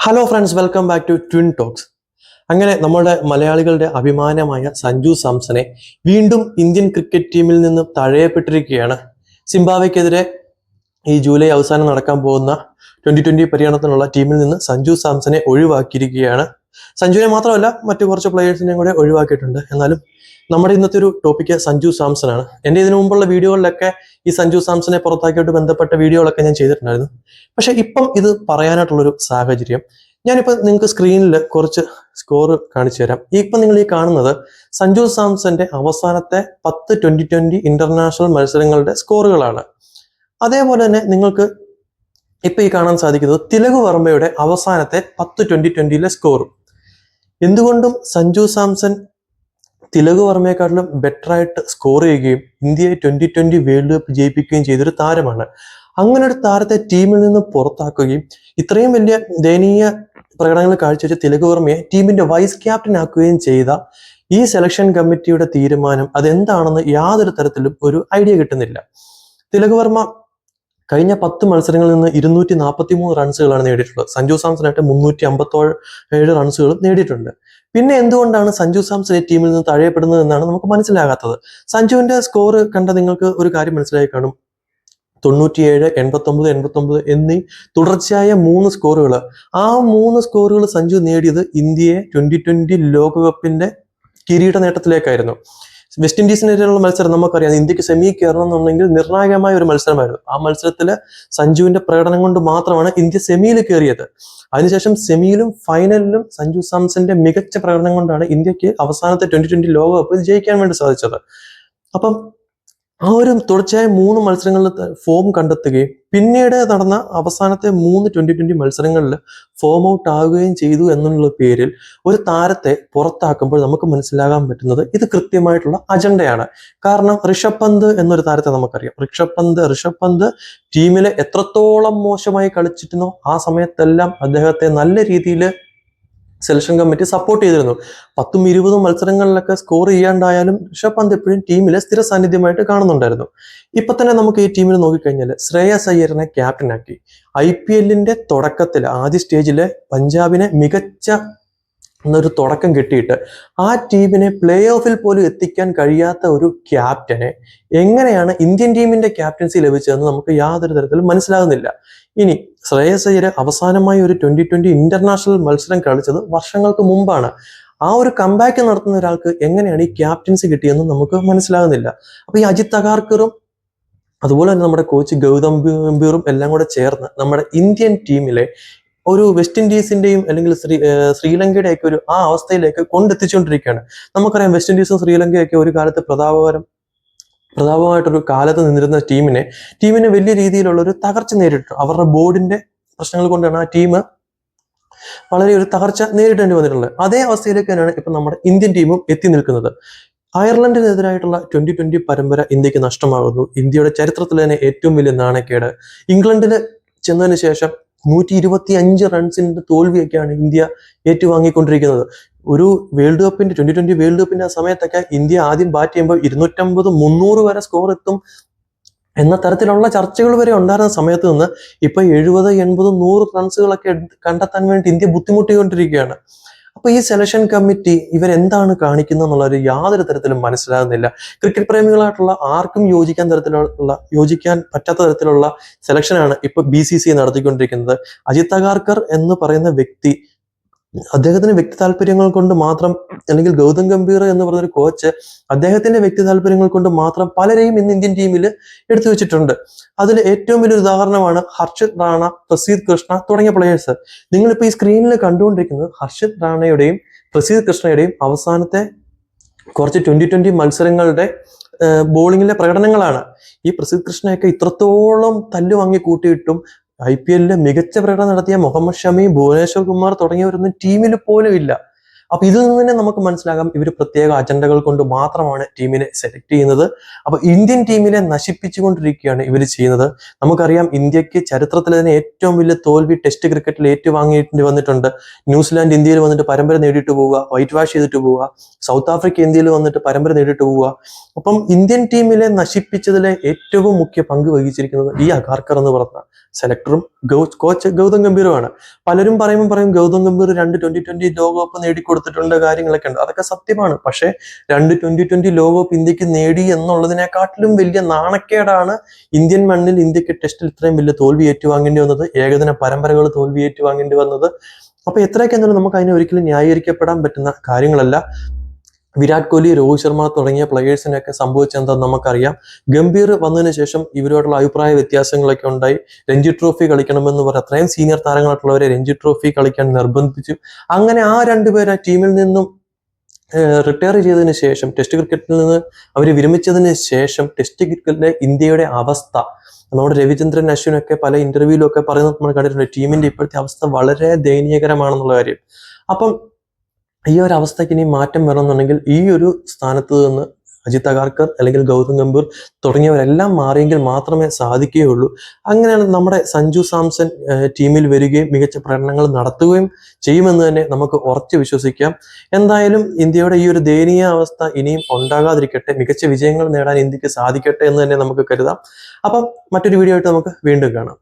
Hello friends, welcome back to Twin Talks. അങ്ങനെ നമ്മുടെ മലയാളികളുടെ അഭിമാനമായ സഞ്ജു സാംസനെ വീണ്ടും ഇന്ത്യൻ ക്രിക്കറ്റ് ടീമിൽ നിന്നും തഴയപ്പെട്ടിരിക്കുകയാണ്. സിംബാബ്വെക്കെതിരെ ഈ ജൂലൈ അവസാനം നടക്കാൻ പോകുന്ന 2020 പര്യടനത്തിനുള്ള ടീമിൽ നിന്ന് സഞ്ജു സാംസനെ ഒഴിവാക്കിയിരിക്കുകയാണ്. സഞ്ജുവിനെ മാത്രമല്ല മറ്റു കുറച്ച് പ്ലേയേഴ്സിനെയും കൂടെ ഒഴിവാക്കിയിട്ടുണ്ട്. എന്നാലും നമ്മുടെ ഇന്നത്തെ ഒരു ടോപ്പിക്ക് സഞ്ജു സാംസൺ ആണ്. എൻ്റെ ഇതിനു മുമ്പുള്ള വീഡിയോകളിലൊക്കെ ഈ സഞ്ജു സാംസനെ പുറത്താക്കിയിട്ട് ബന്ധപ്പെട്ട വീഡിയോകളൊക്കെ ഞാൻ ചെയ്തിട്ടുണ്ടായിരുന്നു. പക്ഷെ ഇപ്പം ഇത് പറയാനായിട്ടുള്ളൊരു സാഹചര്യം, ഞാനിപ്പോൾ നിങ്ങൾക്ക് സ്ക്രീനിൽ കുറച്ച് സ്കോർ കാണിച്ചു തരാം. ഇപ്പം നിങ്ങൾ ഈ കാണുന്നത് സഞ്ജു സാംസന്റെ അവസാനത്തെ 10 2020 ഇന്റർനാഷണൽ മത്സരങ്ങളുടെ സ്കോറുകളാണ്. അതേപോലെ തന്നെ നിങ്ങൾക്ക് ഇപ്പൊ ഈ കാണാൻ സാധിക്കുന്നത് തിലക് വർമ്മയുടെ അവസാനത്തെ 10 2020 സ്കോറും. എന്തുകൊണ്ടും സഞ്ജു സാംസൺ തിലക് വർമ്മയെക്കാട്ടിലും ബെറ്റർ ആയിട്ട് സ്കോർ ചെയ്യുകയും ഇന്ത്യയെ 2020 വേൾഡ് കപ്പ് ജയിപ്പിക്കുകയും ചെയ്തൊരു താരമാണ്. അങ്ങനെ ഒരു താരത്തെ ടീമിൽ നിന്ന് പുറത്താക്കുകയും ഇത്രയും വലിയ ദയനീയ പ്രകടനങ്ങൾ കാഴ്ചവെച്ച തിലക് വർമ്മയെ ടീമിന്റെ വൈസ് ക്യാപ്റ്റൻ ആക്കുകയും ചെയ്ത ഈ സെലക്ഷൻ കമ്മിറ്റിയുടെ തീരുമാനം അതെന്താണെന്ന് യാതൊരു തരത്തിലും ഒരു ഐഡിയ കിട്ടുന്നില്ല. തിലക് വർമ്മ കഴിഞ്ഞ 10 മത്സരങ്ങളിൽ നിന്ന് 243 റൺസുകളാണ് നേടിയിട്ടുള്ളത്. സഞ്ജു സാംസണായിട്ട് 357 റൺസുകൾ നേടിയിട്ടുണ്ട്. പിന്നെ എന്തുകൊണ്ടാണ് സഞ്ജു സാംസൺ ഈ ടീമിൽ നിന്ന് തഴയപ്പെടുന്നത് എന്നാണ് നമുക്ക് മനസ്സിലാകാത്തത്. സഞ്ജുവിന്റെ സ്കോർ കണ്ട നിങ്ങൾക്ക് ഒരു കാര്യം മനസ്സിലായി കാണും. 97, 89, 89 എന്നീ തുടർച്ചയായ 3 സ്കോറുകൾ. ആ 3 സ്കോറുകൾ സഞ്ജു നേടിയത് ഇന്ത്യയെ 2020 ലോകകപ്പിന്റെ കിരീട നേട്ടത്തിലേക്കായിരുന്നു. വെസ്റ്റ് ഇൻഡീസിനെതിരെയുള്ള മത്സരം നമുക്കറിയാം. ഇന്ത്യക്ക് സെമി കയറണം എന്നുണ്ടെങ്കിൽ നിർണായകമായ ഒരു മത്സരമായിരുന്നു. ആ മത്സരത്തിൽ സഞ്ജുവിന്റെ പ്രകടനം കൊണ്ട് മാത്രമാണ് ഇന്ത്യ സെമിയിൽ കയറിയത്. അതിനുശേഷം സെമിയിലും ഫൈനലിലും സഞ്ജു സാംസന്റെ മികച്ച പ്രകടനം കൊണ്ടാണ് ഇന്ത്യക്ക് അവസാനത്തെ 2020 ലോകകപ്പ് ജയിക്കാൻ വേണ്ടി സാധിച്ചത്. അപ്പം ആ ഒരു തുടർച്ചയായ 3 മത്സരങ്ങളിൽ ഫോം കണ്ടെത്തുകയും പിന്നീട് നടന്ന അവസാനത്തെ 3 2020 മത്സരങ്ങളിൽ ഫോം ഔട്ട് ആവുകയും ചെയ്തു എന്നുള്ള പേരിൽ ഒരു താരത്തെ പുറത്താക്കുമ്പോൾ നമുക്ക് മനസ്സിലാകാൻ പറ്റുന്നത് ഇത് കൃത്യമായിട്ടുള്ള അജണ്ടയാണ്. കാരണം ഋഷഭ് പന്ത് എന്നൊരു താരത്തെ നമുക്കറിയാം. ഋഷഭ് പന്ത് ടീമിലെ എത്രത്തോളം മോശമായി കളിച്ചിരുന്നോ ആ സമയത്തെല്ലാം അദ്ദേഹത്തെ നല്ല രീതിയിൽ സെലക്ഷൻ കമ്മിറ്റി സപ്പോർട്ട് ചെയ്തിരുന്നു. 10ഉം 20ഉം മത്സരങ്ങളിലൊക്കെ സ്കോർ ചെയ്യാണ്ടായാലും ഋഷഭ് പന്ത് എപ്പോഴും ടീമിലെ സ്ഥിര സാന്നിധ്യമായിട്ട് കാണുന്നുണ്ടായിരുന്നു. ഇപ്പൊ തന്നെ നമുക്ക് ഈ ടീമിൽ നോക്കിക്കഴിഞ്ഞാൽ ശ്രേയസ് അയ്യറിനെ ക്യാപ്റ്റനാക്കി. IPL തുടക്കത്തിൽ ആദ്യ സ്റ്റേജില് പഞ്ചാബിനെ മികച്ച എന്നൊരു തുടക്കം കിട്ടിയിട്ട് ആ ടീമിനെ പ്ലേ ഓഫിൽ പോലും എത്തിക്കാൻ കഴിയാത്ത ഒരു ക്യാപ്റ്റനെ എങ്ങനെയാണ് ഇന്ത്യൻ ടീമിന്റെ ക്യാപ്റ്റൻസി ലഭിച്ചതെന്ന് നമുക്ക് യാതൊരു തരത്തിലും മനസ്സിലാകുന്നില്ല. ഇനി ശ്രേയസ് അയ്യർ അവസാനമായി ഒരു 2020 ഇന്റർനാഷണൽ മത്സരം കളിച്ചത് വർഷങ്ങൾക്ക് മുമ്പാണ്. ആ ഒരു കംബാക്ക് നടത്തുന്ന ഒരാൾക്ക് എങ്ങനെയാണ് ഈ ക്യാപ്റ്റൻസി കിട്ടിയെന്ന് നമുക്ക് മനസ്സിലാകുന്നില്ല. അപ്പൊ ഈ അജിത് അഗാർക്കറും അതുപോലെ തന്നെ നമ്മുടെ കോച്ച് ഗൗതം ഗംഭീറും എല്ലാം കൂടെ ചേർന്ന് നമ്മുടെ ഇന്ത്യൻ ടീമിലെ ഒരു വെസ്റ്റ് ഇൻഡീസിന്റെയും അല്ലെങ്കിൽ ശ്രീലങ്കയുടെ ഒക്കെ ഒരു ആ അവസ്ഥയിലേക്ക് കൊണ്ടെത്തിച്ചുകൊണ്ടിരിക്കുകയാണ്. നമുക്കറിയാം വെസ്റ്റ് ഇൻഡീസും ശ്രീലങ്കയൊക്കെ ഒരു കാലത്ത് പ്രതാപമായിട്ടൊരു കാലത്ത് നിന്നിരുന്ന ടീമിന് വലിയ രീതിയിലുള്ള ഒരു തകർച്ച നേരിട്ടു. അവരുടെ ബോർഡിന്റെ പ്രശ്നങ്ങൾ കൊണ്ടാണ് ആ ടീം വളരെ ഒരു തകർച്ച നേരിടേണ്ടി വന്നിട്ടുള്ളത്. അതേ അവസ്ഥയിലേക്ക് തന്നെയാണ് ഇപ്പൊ നമ്മുടെ ഇന്ത്യൻ ടീമും എത്തി നിൽക്കുന്നത്. അയർലൻഡിനെതിരായിട്ടുള്ള 2020 പരമ്പര ഇന്ത്യക്ക് നഷ്ടമാകുന്നു. ഇന്ത്യയുടെ ചരിത്രത്തിൽ തന്നെ ഏറ്റവും വലിയ നാണക്കേട്. ഇംഗ്ലണ്ടിൽ ചെന്നതിന് ശേഷം 125 റൺസിന്റെ തോൽവിയൊക്കെയാണ് ഇന്ത്യ ഏറ്റുവാങ്ങിക്കൊണ്ടിരിക്കുന്നത്. ഒരു വേൾഡ് കപ്പിന്റെ 2020 വേൾഡ് കപ്പിന്റെ ആ സമയത്തൊക്കെ ഇന്ത്യ ആദ്യം ബാറ്റ് ചെയ്യുമ്പോൾ 250, 300 വരെ സ്കോർ എത്തും എന്ന തരത്തിലുള്ള ചർച്ചകൾ വരെ ഉണ്ടായിരുന്ന സമയത്ത് നിന്ന് ഇപ്പൊ 70, 80, 100 റൺസുകളൊക്കെ കണ്ടെത്താൻ വേണ്ടി ഇന്ത്യ ബുദ്ധിമുട്ടിക്കൊണ്ടിരിക്കുകയാണ്. അപ്പൊ ഈ സെലക്ഷൻ കമ്മിറ്റി ഇവരെന്താണ് കാണിക്കുന്നത് എന്നുള്ളത് യാതൊരു തരത്തിലും മനസ്സിലാകുന്നില്ല. ക്രിക്കറ്റ് പ്രേമികളായിട്ടുള്ള ആർക്കും യോജിക്കാൻ പറ്റാത്ത തരത്തിലുള്ള സെലക്ഷനാണ് ഇപ്പൊ BCCI നടത്തിക്കൊണ്ടിരിക്കുന്നത്. അജിത് അഗാർക്കർ എന്ന് പറയുന്ന വ്യക്തി അദ്ദേഹത്തിന്റെ വ്യക്തി താല്പര്യങ്ങൾ കൊണ്ട് മാത്രം, അല്ലെങ്കിൽ ഗൗതം ഗംഭീർ എന്ന് പറഞ്ഞൊരു കോച്ച് അദ്ദേഹത്തിന്റെ വ്യക്തി താല്പര്യങ്ങൾ കൊണ്ട് മാത്രം പലരെയും ഇന്ന് ഇന്ത്യൻ ടീമിൽ എടുത്തു വെച്ചിട്ടുണ്ട്. അതിൽ ഏറ്റവും വലിയൊരു ഉദാഹരണമാണ് ഹർഷിത് റാണ, പ്രസീദ് കൃഷ്ണ തുടങ്ങിയ പ്ലേയേഴ്സ്. നിങ്ങളിപ്പോ ഈ സ്ക്രീനിൽ കണ്ടുകൊണ്ടിരിക്കുന്നത് ഹർഷിത് റാണയുടെയും പ്രസീദ് കൃഷ്ണയുടെയും അവസാനത്തെ കുറച്ച് 2020 മത്സരങ്ങളുടെ ബോളിങ്ങിലെ പ്രകടനങ്ങളാണ്. ഈ പ്രസീദ് കൃഷ്ണയൊക്കെ ഇത്രത്തോളം തല്ലു വാങ്ങി കൂട്ടിയിട്ടും IPL മികച്ച പ്രകടനം നടത്തിയ മുഹമ്മദ് ഷമി, ഭുവനേശ്വർ കുമാർ തുടങ്ങിയവരൊന്നും ടീമിൽ പോലും ഇല്ല. അപ്പൊ ഇതിൽ നിന്ന് തന്നെ നമുക്ക് മനസ്സിലാകാം ഇവർ പ്രത്യേക അജണ്ടകൾ കൊണ്ട് മാത്രമാണ് ടീമിനെ സെലക്ട് ചെയ്യുന്നത്. അപ്പൊ ഇന്ത്യൻ ടീമിനെ നശിപ്പിച്ചുകൊണ്ടിരിക്കുകയാണ് ഇവർ ചെയ്യുന്നത്. നമുക്കറിയാം ഇന്ത്യക്ക് ചരിത്രത്തിൽ തന്നെ ഏറ്റവും വലിയ തോൽവി ടെസ്റ്റ് ക്രിക്കറ്റിൽ ഏറ്റുവാങ്ങേണ്ടി വന്നിട്ടുണ്ട്. ന്യൂസിലാൻഡ് ഇന്ത്യയിൽ വന്നിട്ട് പരമ്പര നേടിയിട്ട് പോവുക, വൈറ്റ് വാഷ് ചെയ്തിട്ട് പോവുക, സൗത്ത് ആഫ്രിക്ക ഇന്ത്യയിൽ വന്നിട്ട് പരമ്പര നേടിയിട്ട് പോവുക. അപ്പം ഇന്ത്യൻ ടീമിലെ നശിപ്പിച്ചതിലെ ഏറ്റവും മുഖ്യ പങ്ക് വഹിച്ചിരിക്കുന്നത് ഈ അഗാർക്കർ എന്ന് പറഞ്ഞ സെലക്ടറും കോച്ച് ഗൗതം ഗംഭീറുമാണ്. പലരും പറയും ഗൗതം ഗംഭീർ 2 2020 ലോകകപ്പ് നേടിക്കൊടുത്തിട്ടുണ്ട്, കാര്യങ്ങളൊക്കെ ഉണ്ട്. അതൊക്കെ സത്യമാണ്. പക്ഷെ 2 2020 ലോകകപ്പ് ഇന്ത്യക്ക് നേടി എന്നുള്ളതിനെക്കാട്ടിലും വലിയ നാണക്കേടാണ് ഇന്ത്യൻ മണ്ണിൽ ഇന്ത്യക്ക് ടെസ്റ്റിൽ ഇത്രയും വലിയ തോൽവി ഏറ്റുവാങ്ങേണ്ടി വന്നത്, ഏകദിന പരമ്പരകൾ തോൽവി ഏറ്റുവാങ്ങേണ്ടി വന്നത്. അപ്പൊ എത്രയൊക്കെ എന്നാലും നമുക്ക് അതിനെ ഒരിക്കലും ന്യായീകരിക്കപ്പെടാൻ പറ്റുന്ന കാര്യങ്ങളല്ല. വിരാട് കോഹ്ലി, രോഹിത് ശർമ്മ തുടങ്ങിയ പ്ലെയേഴ്സിനൊക്കെ സംഭവിച്ചെന്താന്ന് നമുക്കറിയാം. ഗംഭീർ വന്നതിന് ശേഷം ഇവരോടുള്ള അഭിപ്രായ വ്യത്യാസങ്ങളൊക്കെ ഉണ്ടായി. രഞ്ജി ട്രോഫി കളിക്കണമെന്ന് പറഞ്ഞ് അത്രയും സീനിയർ താരങ്ങളായിട്ടുള്ളവരെ രഞ്ജി ട്രോഫി കളിക്കാൻ നിർബന്ധിച്ചു. അങ്ങനെ ആ രണ്ടുപേരെ ടീമിൽ നിന്നും റിട്ടയർ ചെയ്തതിന് ശേഷം, ടെസ്റ്റ് ക്രിക്കറ്റിൽ നിന്ന് അവർ വിരമിച്ചതിന് ശേഷം ടെസ്റ്റ് ക്രിക്കറ്റിലെ ഇന്ത്യയുടെ അവസ്ഥ നമ്മുടെ രവിചന്ദ്രൻ അശ്വിനൊക്കെ പല ഇന്റർവ്യൂവിലും ഒക്കെ പറയുന്നത് നമ്മൾ കണ്ടിട്ടുണ്ട്. ടീമിന്റെ ഇപ്പോഴത്തെ അവസ്ഥ വളരെ ദയനീയകരമാണെന്നുള്ള കാര്യം. അപ്പം ഈ ഒരു അവസ്ഥയ്ക്ക് ഇനി മാറ്റം വരണമെന്നുണ്ടെങ്കിൽ ഈ ഒരു സ്ഥാനത്ത് നിന്ന് അജിത് അഗാർക്കർ അല്ലെങ്കിൽ ഗൗതം ഗംഭീർ തുടങ്ങിയവരെല്ലാം മാറിയെങ്കിൽ മാത്രമേ സാധിക്കുകയുള്ളൂ. അങ്ങനെയാണ് നമ്മുടെ സഞ്ജു സാംസൺ ടീമിൽ വരികയും മികച്ച പ്രകടനങ്ങൾ നടത്തുകയും ചെയ്യുമെന്ന് തന്നെ നമുക്ക് ഉറച്ചു വിശ്വസിക്കാം. എന്തായാലും ഇന്ത്യയുടെ ഈ ഒരു ദയനീയ അവസ്ഥ ഇനിയും ഉണ്ടാകാതിരിക്കട്ടെ, മികച്ച വിജയങ്ങൾ നേടാൻ ഇന്ത്യക്ക് സാധിക്കട്ടെ എന്ന് തന്നെ നമുക്ക് കരുതാം. അപ്പം മറ്റൊരു വീഡിയോ ആയിട്ട് നമുക്ക് വീണ്ടും കാണാം.